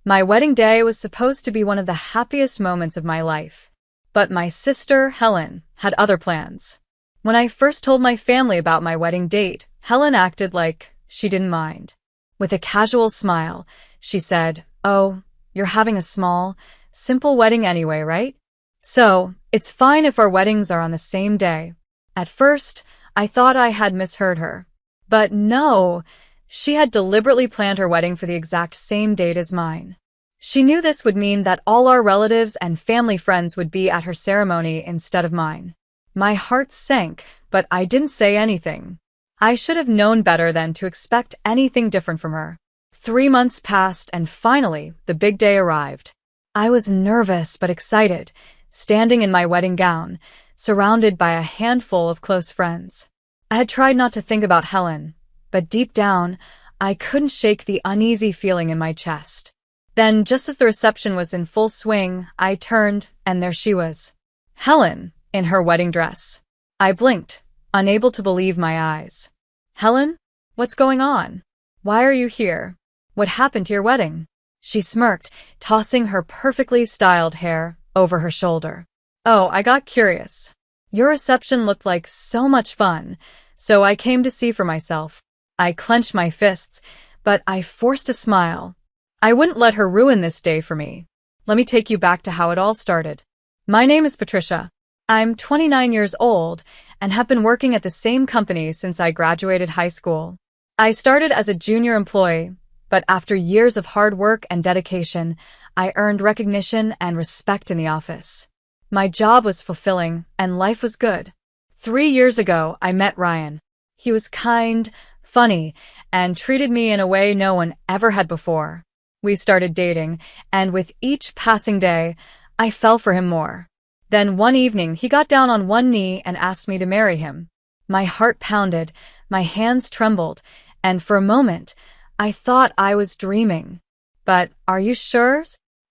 My wedding day was supposed to be one of the happiest moments of my life. But my sister, Helen, had other plans. When I first told my family about my wedding date, Helen acted like she didn't mind. With a casual smile, she said, "Oh, you're having a small, simple wedding anyway, right? So, it's fine if our weddings are on the same day." At first, I thought I had misheard her. But no, she had deliberately planned her wedding for the exact same date as mine. She knew this would mean that all our relatives and family friends would be at her ceremony instead of mine. My heart sank, but I didn't say anything. I should have known better than to expect anything different from her. 3 months passed and finally, the big day arrived. I was nervous but excited, standing in my wedding gown, surrounded by a handful of close friends. I had tried not to think about Helen, but deep down, I couldn't shake the uneasy feeling in my chest. Then, just as the reception was in full swing, I turned, and there she was. Helen, in her wedding dress. I blinked, unable to believe my eyes. "Helen? What's going on? Why are you here? What happened to your wedding?" She smirked, tossing her perfectly styled hair over her shoulder. "Oh, I got curious. Your reception looked like so much fun, so I came to see for myself." I clenched my fists, but I forced a smile. I wouldn't let her ruin this day for me. Let me take you back to how it all started. My name is Patricia. I'm 29 years old and have been working at the same company since I graduated high school. I started as a junior employee, but after years of hard work and dedication, I earned recognition and respect in the office. My job was fulfilling and life was good. 3 years ago, I met Ryan. He was kind, funny, and treated me in a way no one ever had before. We started dating, and with each passing day, I fell for him more. Then one evening, he got down on one knee and asked me to marry him. My heart pounded, my hands trembled, and for a moment, I thought I was dreaming. "But are you sure?"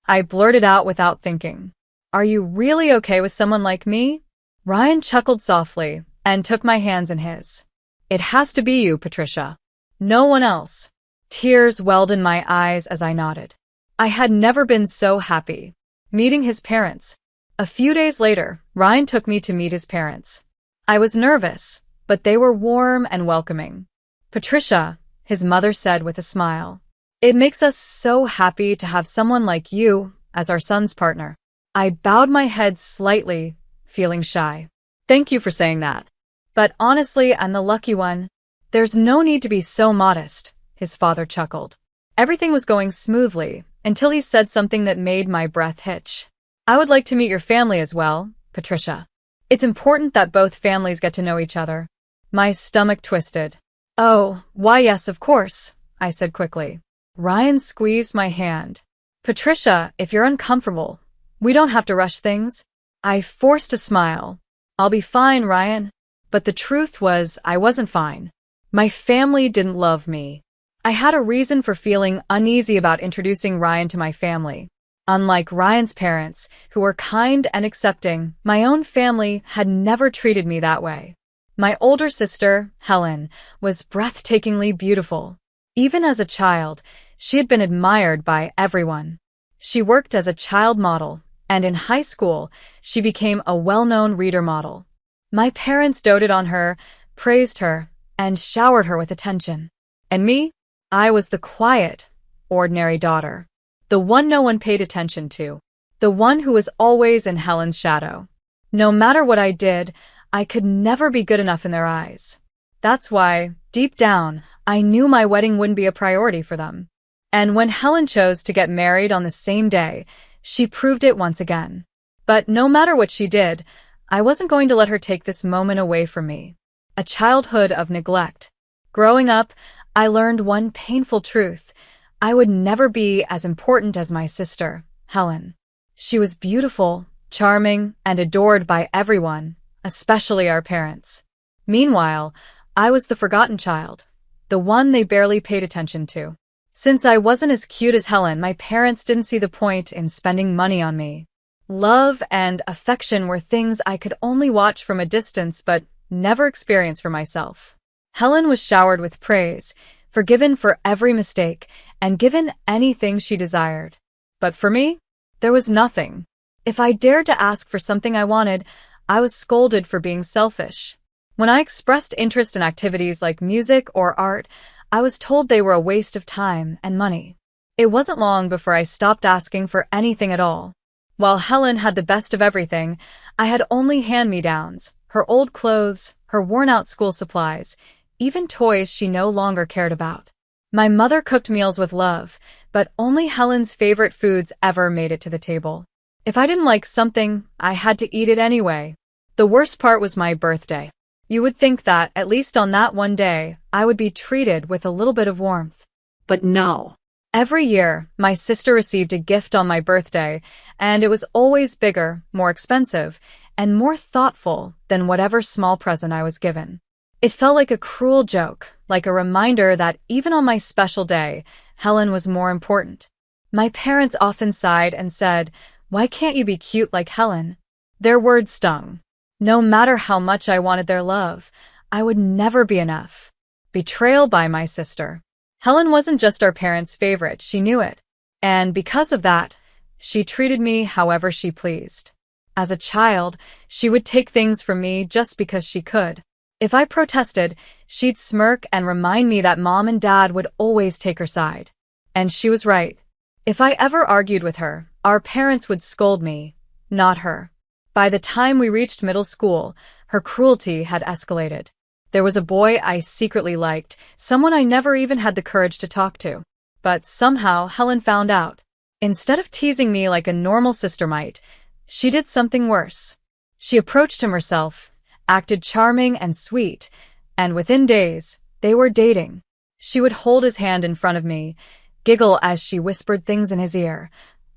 I blurted out without thinking. "Are you really okay with someone like me?" Ryan chuckled softly and took my hands in his. "It has to be you, Patricia. No one else." Tears welled in my eyes as I nodded. I had never been so happy. Meeting his parents. A few days later, Ryan took me to meet his parents. I was nervous, but they were warm and welcoming. "Patricia," his mother said with a smile, "it makes us so happy to have someone like you as our son's partner." I bowed my head slightly, feeling shy. "Thank you for saying that. But honestly, I'm the lucky one." "There's no need to be so modest," his father chuckled. Everything was going smoothly until he said something that made my breath hitch. "I would like to meet your family as well, Patricia. It's important that both families get to know each other." My stomach twisted. "Oh, why yes, of course," I said quickly. Ryan squeezed my hand. "Patricia, if you're uncomfortable, we don't have to rush things." I forced a smile. "I'll be fine, Ryan." But the truth was, I wasn't fine. My family didn't love me. I had a reason for feeling uneasy about introducing Ryan to my family. Unlike Ryan's parents, who were kind and accepting, my own family had never treated me that way. My older sister, Helen, was breathtakingly beautiful. Even as a child, she had been admired by everyone. She worked as a child model, and in high school, she became a well-known reader model. My parents doted on her, praised her, and showered her with attention. And me? I was the quiet, ordinary daughter. The one no one paid attention to. The one who was always in Helen's shadow. No matter what I did, I could never be good enough in their eyes. That's why, deep down, I knew my wedding wouldn't be a priority for them. And when Helen chose to get married on the same day, she proved it once again. But no matter what she did, I wasn't going to let her take this moment away from me. A childhood of neglect. Growing up, I learned one painful truth. I would never be as important as my sister, Helen. She was beautiful, charming, and adored by everyone, especially our parents. Meanwhile, I was the forgotten child, the one they barely paid attention to. Since I wasn't as cute as Helen, my parents didn't see the point in spending money on me. Love and affection were things I could only watch from a distance but never experience for myself. Helen was showered with praise, forgiven for every mistake, and given anything she desired. But for me, there was nothing. If I dared to ask for something I wanted, I was scolded for being selfish. When I expressed interest in activities like music or art, I was told they were a waste of time and money. It wasn't long before I stopped asking for anything at all. While Helen had the best of everything, I had only hand-me-downs, her old clothes, her worn-out school supplies, even toys she no longer cared about. My mother cooked meals with love, but only Helen's favorite foods ever made it to the table. If I didn't like something, I had to eat it anyway. The worst part was my birthday. You would think that, at least on that one day, I would be treated with a little bit of warmth. But no. Every year, my sister received a gift on my birthday, and it was always bigger, more expensive, and more thoughtful than whatever small present I was given. It felt like a cruel joke, like a reminder that even on my special day, Helen was more important. My parents often sighed and said, "Why can't you be cute like Helen?" Their words stung. No matter how much I wanted their love, I would never be enough. Betrayal by my sister. Helen wasn't just our parents' favorite, she knew it. And because of that, she treated me however she pleased. As a child, she would take things from me just because she could. If I protested, she'd smirk and remind me that Mom and Dad would always take her side. And she was right. If I ever argued with her, our parents would scold me, not her. By the time we reached middle school, her cruelty had escalated. There was a boy I secretly liked, someone I never even had the courage to talk to. But somehow Helen found out. Instead of teasing me like a normal sister might, she did something worse. She approached him herself, acted charming and sweet, and within days, they were dating. She would hold his hand in front of me, giggle as she whispered things in his ear,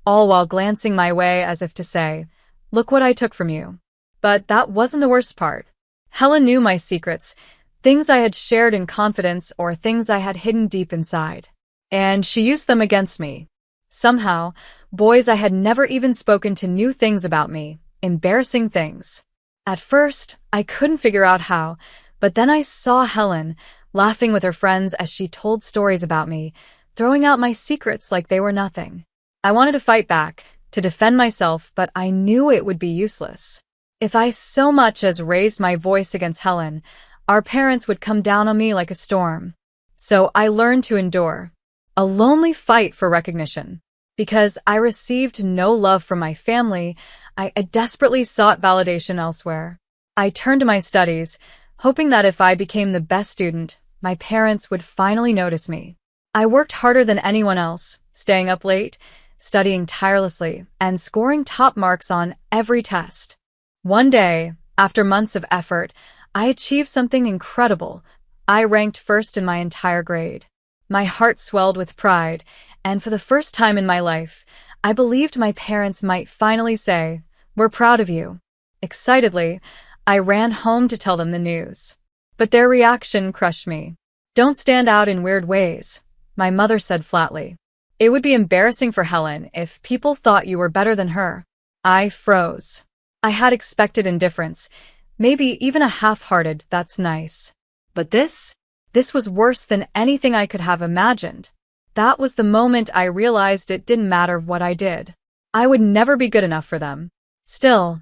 all while glancing my way as if to say, "Look what I took from you." But that wasn't the worst part. Helen knew my secrets, things I had shared in confidence or things I had hidden deep inside. And she used them against me. Somehow, boys I had never even spoken to knew things about me, embarrassing things. At first, I couldn't figure out how, but then I saw Helen, laughing with her friends as she told stories about me, throwing out my secrets like they were nothing. I wanted to fight back, to defend myself, but I knew it would be useless. If I so much as raised my voice against Helen, our parents would come down on me like a storm. So I learned to endure. A lonely fight for recognition. Because I received no love from my family, I desperately sought validation elsewhere. I turned to my studies, hoping that if I became the best student, my parents would finally notice me. I worked harder than anyone else, staying up late, studying tirelessly, and scoring top marks on every test. One day, after months of effort, I achieved something incredible. I ranked first in my entire grade. My heart swelled with pride, and for the first time in my life, I believed my parents might finally say, "We're proud of you." Excitedly, I ran home to tell them the news. But their reaction crushed me. "Don't stand out in weird ways," my mother said flatly. "It would be embarrassing for Helen if people thought you were better than her." I froze. I had expected indifference, maybe even a half-hearted "that's nice." But this was worse than anything I could have imagined. That was the moment I realized it didn't matter what I did. I would never be good enough for them. Still,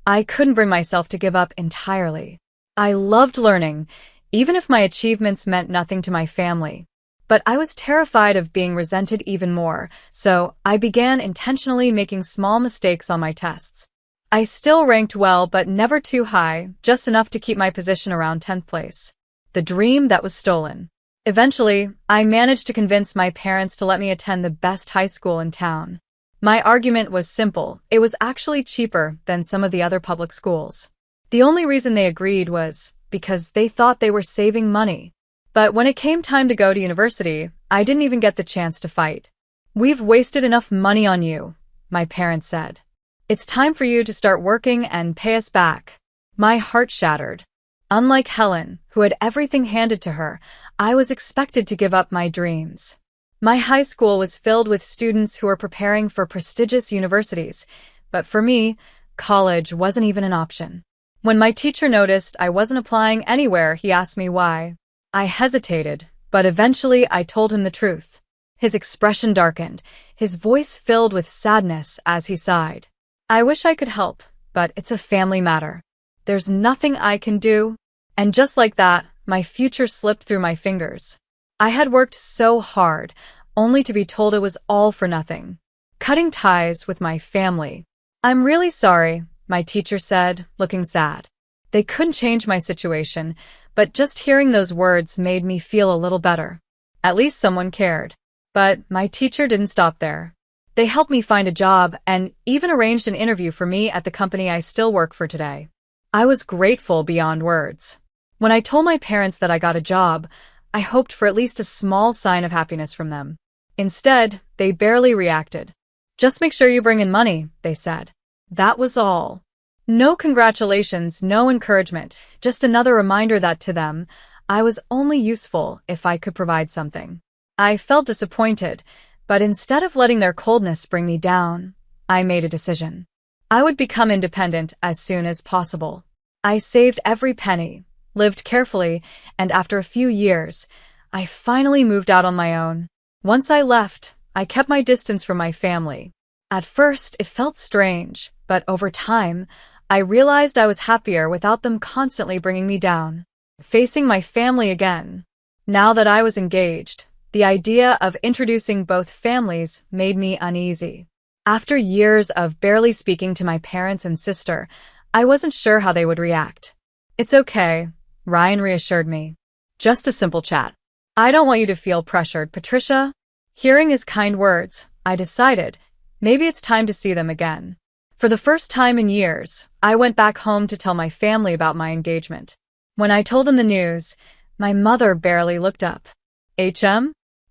I couldn't bring myself to give up entirely. I loved learning, even if my achievements meant nothing to my family. But I was terrified of being resented even more, so I began intentionally making small mistakes on my tests. I still ranked well, but never too high, just enough to keep my position around 10th place. The dream that was stolen. Eventually, I managed to convince my parents to let me attend the best high school in town. My argument was simple. It was actually cheaper than some of the other public schools. The only reason they agreed was because they thought they were saving money. But when it came time to go to university, I didn't even get the chance to fight. "We've wasted enough money on you," my parents said. "It's time for you to start working and pay us back." My heart shattered. Unlike Helen, who had everything handed to her, I was expected to give up my dreams. My high school was filled with students who were preparing for prestigious universities, but for me, college wasn't even an option. When my teacher noticed I wasn't applying anywhere, he asked me why. I hesitated, but eventually I told him the truth. His expression darkened, his voice filled with sadness as he sighed. I wish I could help, but it's a family matter. There's nothing I can do. And just like that, my future slipped through my fingers. I had worked so hard, only to be told it was all for nothing. Cutting ties with my family. I'm really sorry, my teacher said, looking sad. They couldn't change my situation, but just hearing those words made me feel a little better. At least someone cared. But my teacher didn't stop there. They helped me find a job and even arranged an interview for me at the company I still work for today. I was grateful beyond words. When I told my parents that I got a job, I hoped for at least a small sign of happiness from them. Instead, they barely reacted. Just make sure you bring in money, they said. That was all. No congratulations, no encouragement, just another reminder that to them, I was only useful if I could provide something. I felt disappointed, but instead of letting their coldness bring me down, I made a decision. I would become independent as soon as possible. I saved every penny, lived carefully, and after a few years, I finally moved out on my own. Once I left, I kept my distance from my family. At first, it felt strange, but over time, I realized I was happier without them constantly bringing me down. Facing my family again. Now that I was engaged, the idea of introducing both families made me uneasy. After years of barely speaking to my parents and sister, I wasn't sure how they would react. It's okay, Ryan reassured me. Just a simple chat. I don't want you to feel pressured, Patricia. Hearing his kind words, I decided, maybe it's time to see them again. For the first time in years, I went back home to tell my family about my engagement. When I told them the news, my mother barely looked up.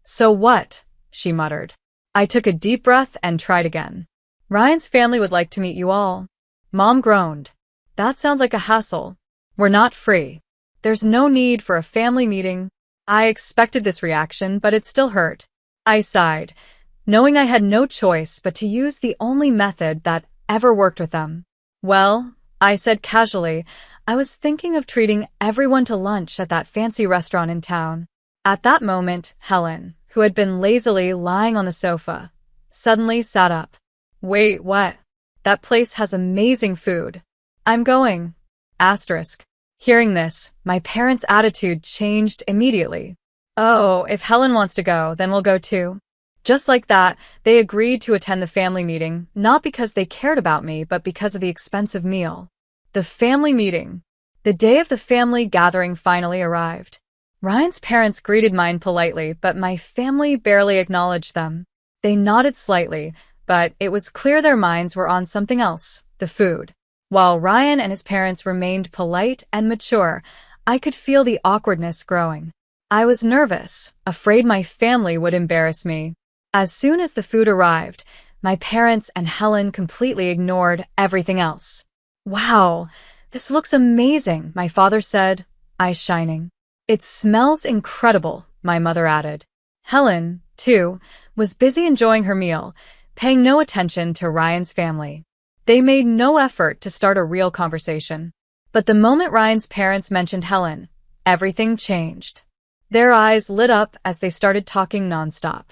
So what? She muttered. I took a deep breath and tried again. Ryan's family would like to meet you all. Mom groaned. That sounds like a hassle. We're not free. There's no need for a family meeting. I expected this reaction, but it still hurt. I sighed, knowing I had no choice but to use the only method that ever worked with them. Well, I said casually, I was thinking of treating everyone to lunch at that fancy restaurant in town. At that moment, Helen, who had been lazily lying on the sofa, suddenly sat up. Wait, what? That place has amazing food. I'm going. Asterisk. Hearing this, my parents' attitude changed immediately. Oh, if Helen wants to go, then we'll go too. Just like that, they agreed to attend the family meeting, not because they cared about me, but because of the expensive meal. The family meeting. The day of the family gathering finally arrived. Ryan's parents greeted mine politely, but my family barely acknowledged them. They nodded slightly, but it was clear their minds were on something else, the food. While Ryan and his parents remained polite and mature, I could feel the awkwardness growing. I was nervous, afraid my family would embarrass me. As soon as the food arrived, my parents and Helen completely ignored everything else. Wow, this looks amazing, my father said, eyes shining. It smells incredible, my mother added. Helen, too, was busy enjoying her meal, paying no attention to Ryan's family. They made no effort to start a real conversation. But the moment Ryan's parents mentioned Helen, everything changed. Their eyes lit up as they started talking nonstop.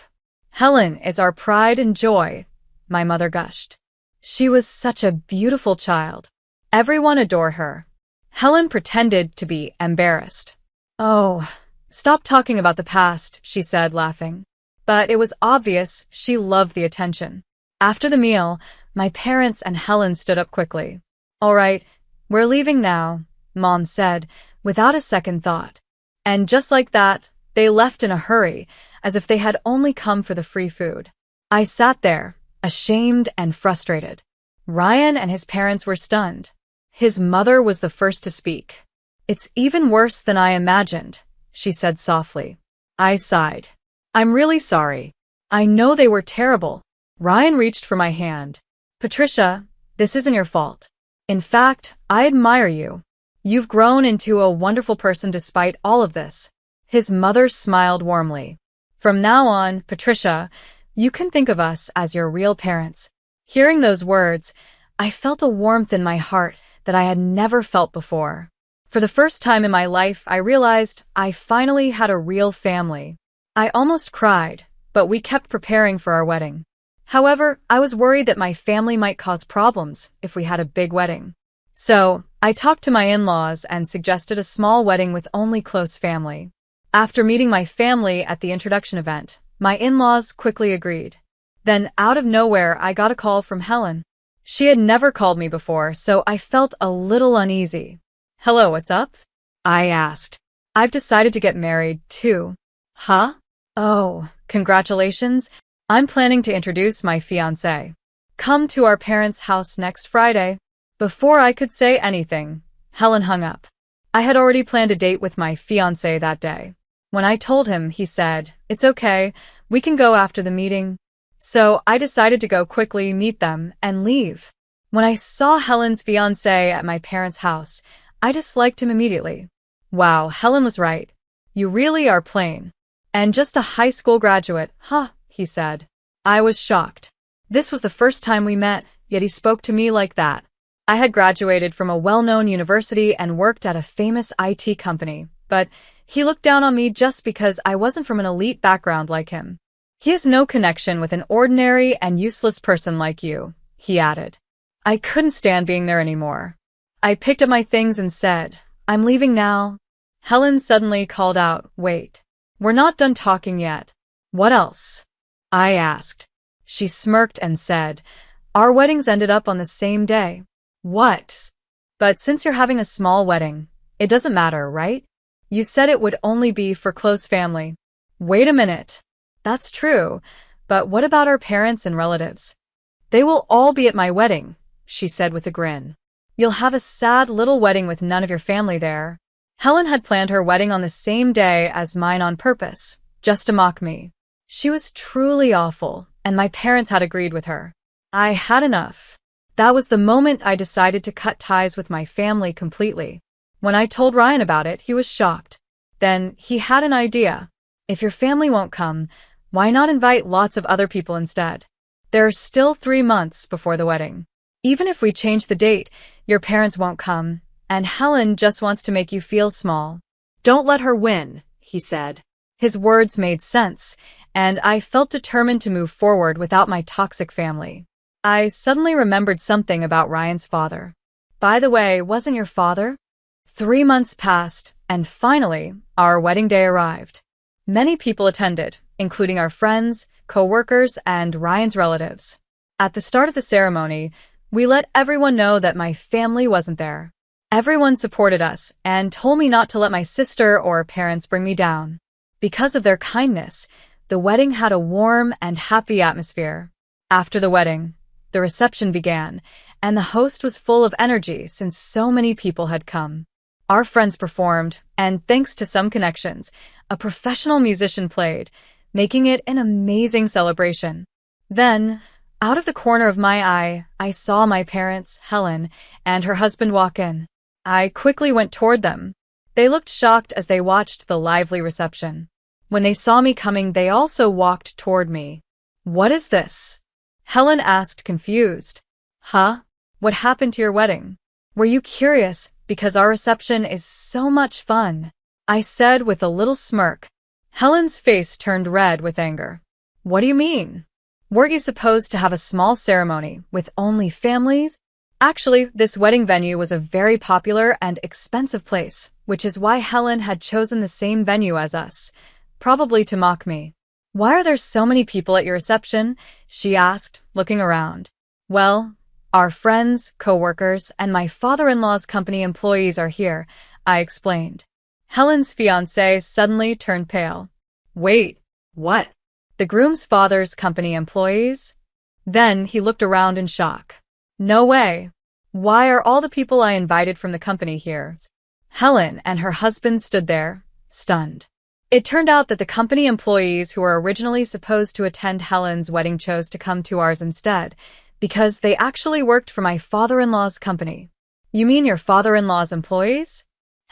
Helen is our pride and joy, my mother gushed. She was such a beautiful child. Everyone adored her. Helen pretended to be embarrassed. Oh, stop talking about the past, she said, laughing. But it was obvious she loved the attention. After the meal, my parents and Helen stood up quickly. All right, we're leaving now, Mom said, without a second thought. And just like that, they left in a hurry, as if they had only come for the free food. I sat there, ashamed and frustrated. Ryan and his parents were stunned. His mother was the first to speak. It's even worse than I imagined, she said softly. I sighed. I'm really sorry. I know they were terrible. Ryan reached for my hand. Patricia, this isn't your fault. In fact, I admire you. You've grown into a wonderful person despite all of this. His mother smiled warmly. From now on, Patricia, you can think of us as your real parents. Hearing those words, I felt a warmth in my heart that I had never felt before. For the first time in my life, I realized I finally had a real family. I almost cried, but we kept preparing for our wedding. However, I was worried that my family might cause problems if we had a big wedding. So, I talked to my in-laws and suggested a small wedding with only close family. After meeting my family at the introduction event, my in-laws quickly agreed. Then, out of nowhere, I got a call from Helen. She had never called me before, so I felt a little uneasy. "Hello, what's up?" I asked. "I've decided to get married, too." "Huh? Oh, congratulations. I'm planning to introduce my fiancé. Come to our parents' house next Friday." Before I could say anything, Helen hung up. I had already planned a date with my fiancé that day. When I told him, he said, "It's okay, we can go after the meeting." So I decided to go quickly meet them and leave. When I saw Helen's fiancé at my parents' house, I disliked him immediately. Wow, Helen was right. "You really are plain. And just a high school graduate, huh?" he said. I was shocked. This was the first time we met, yet he spoke to me like that. I had graduated from a well-known university and worked at a famous IT company, but he looked down on me just because I wasn't from an elite background like him. "He has no connection with an ordinary and useless person like you," he added. I couldn't stand being there anymore. I picked up my things and said, "I'm leaving now." Helen suddenly called out, "Wait. We're not done talking yet." "What else?" I asked. She smirked and said, "Our weddings ended up on the same day." "What?" "But since you're having a small wedding, it doesn't matter, right? You said it would only be for close family." "Wait a minute. That's true, but what about our parents and relatives?" "They will all be at my wedding," she said with a grin. "You'll have a sad little wedding with none of your family there." Helen had planned her wedding on the same day as mine on purpose, just to mock me. She was truly awful, and my parents had agreed with her. I had enough. That was the moment I decided to cut ties with my family completely. When I told Ryan about it, he was shocked. Then he had an idea. "If your family won't come, why not invite lots of other people instead? There are still 3 months before the wedding. Even if we change the date, your parents won't come, and Helen just wants to make you feel small." "Don't let her win," he said. His words made sense, and I felt determined to move forward without my toxic family. I suddenly remembered something about Ryan's father. "By the way, wasn't your father?" 3 months passed, and finally, our wedding day arrived. Many people attended, including our friends, co-workers, and Ryan's relatives. At the start of the ceremony, we let everyone know that my family wasn't there. Everyone supported us and told me not to let my sister or parents bring me down. Because of their kindness, the wedding had a warm and happy atmosphere. After the wedding, the reception began, and the host was full of energy since so many people had come. Our friends performed, and thanks to some connections, a professional musician played, making it an amazing celebration. Then, out of the corner of my eye, I saw my parents, Helen, and her husband walk in. I quickly went toward them. They looked shocked as they watched the lively reception. When they saw me coming, they also walked toward me. "What is this?" Helen asked, confused. "Huh? What happened to your wedding? Were you curious because our reception is so much fun?" I said with a little smirk. Helen's face turned red with anger. "What do you mean? Weren't you supposed to have a small ceremony with only families?" Actually, this wedding venue was a very popular and expensive place, which is why Helen had chosen the same venue as us, probably to mock me. "Why are there so many people at your reception?" she asked, looking around. "Well, our friends, co-workers, and my father-in-law's company employees are here," I explained. Helen's fiancé suddenly turned pale. "Wait, what? The groom's father's company employees?" Then he looked around in shock. "No way. Why are all the people I invited from the company here?" Helen and her husband stood there, stunned. It turned out that the company employees who were originally supposed to attend Helen's wedding chose to come to ours instead, because they actually worked for my father-in-law's company. "You mean your father-in-law's employees?"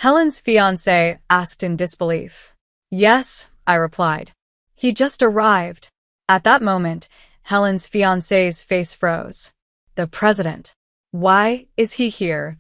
Helen's fiancé asked in disbelief. "Yes," I replied. "He just arrived." At that moment, Helen's fiancé's face froze. "The president. Why is he here?"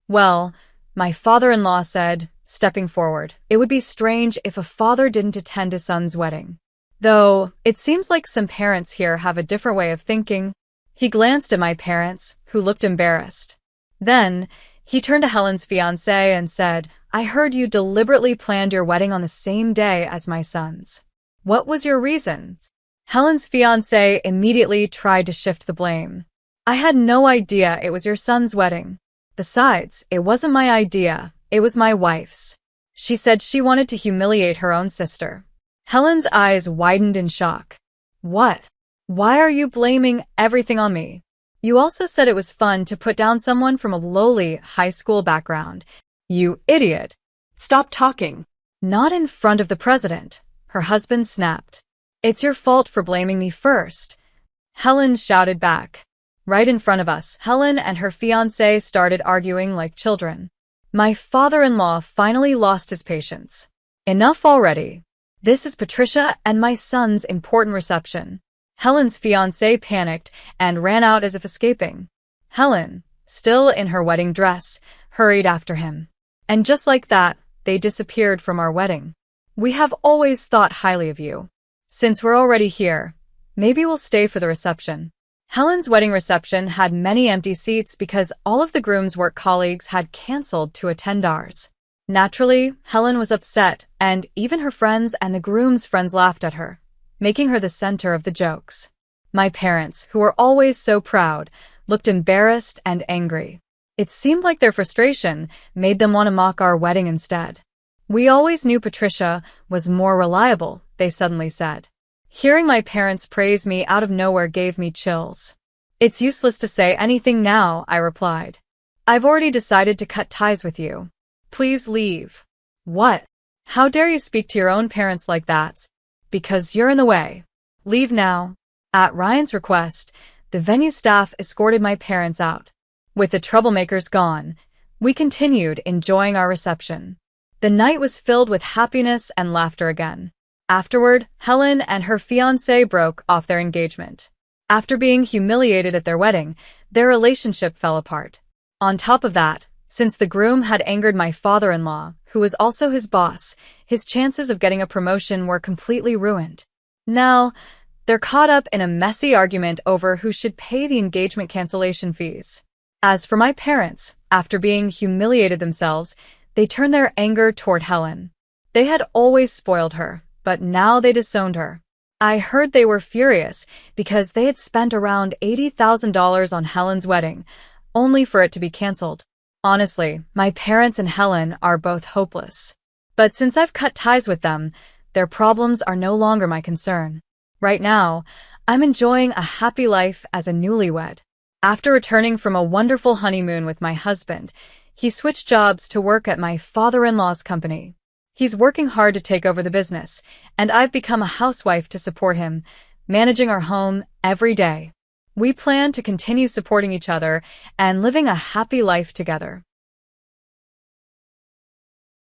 "Well," my father-in-law said, stepping forward, "it would be strange if a father didn't attend his son's wedding. Though, it seems like some parents here have a different way of thinking. He glanced at my parents, who looked embarrassed. Then, he turned to Helen's fiancé and said, I heard you deliberately planned your wedding on the same day as my son's. What was your reason? Helen's fiancé immediately tried to shift the blame. I had no idea it was your son's wedding. Besides, it wasn't my idea, it was my wife's. She said she wanted to humiliate her own sister. Helen's eyes widened in shock. What? Why are you blaming everything on me? You also said it was fun to put down someone from a lowly high school background. You idiot. Stop talking. Not in front of the president, her husband snapped. It's your fault for blaming me first. Helen shouted back. Right in front of us, Helen and her fiancé started arguing like children. My father-in-law finally lost his patience. Enough already. This is Patricia and my son's important reception. Helen's fiancé panicked and ran out as if escaping. Helen, still in her wedding dress, hurried after him. And just like that, they disappeared from our wedding. We have always thought highly of you. Since we're already here, maybe we'll stay for the reception. Helen's wedding reception had many empty seats because all of the groom's work colleagues had canceled to attend ours. Naturally, Helen was upset, and even her friends and the groom's friends laughed at her, making her the center of the jokes. My parents, who were always so proud, looked embarrassed and angry. It seemed like their frustration made them want to mock our wedding instead. We always knew Patricia was more reliable, they suddenly said. Hearing my parents praise me out of nowhere gave me chills. It's useless to say anything now, I replied. I've already decided to cut ties with you. Please leave. What? How dare you speak to your own parents like that? Because you're in the way. Leave now. At Ryan's request, the venue staff escorted my parents out. With the troublemakers gone, we continued enjoying our reception. The night was filled with happiness and laughter again. Afterward, Helen and her fiancé broke off their engagement. After being humiliated at their wedding, their relationship fell apart. On top of that, since the groom had angered my father-in-law, who was also his boss, his chances of getting a promotion were completely ruined. Now, they're caught up in a messy argument over who should pay the engagement cancellation fees. As for my parents, after being humiliated themselves, they turned their anger toward Helen. They had always spoiled her, but now they disowned her. I heard they were furious because they had spent around $80,000 on Helen's wedding, only for it to be canceled. Honestly, my parents and Helen are both hopeless. But since I've cut ties with them, their problems are no longer my concern. Right now, I'm enjoying a happy life as a newlywed. After returning from a wonderful honeymoon with my husband, he switched jobs to work at my father-in-law's company. He's working hard to take over the business, and I've become a housewife to support him, managing our home every day. We plan to continue supporting each other and living a happy life together.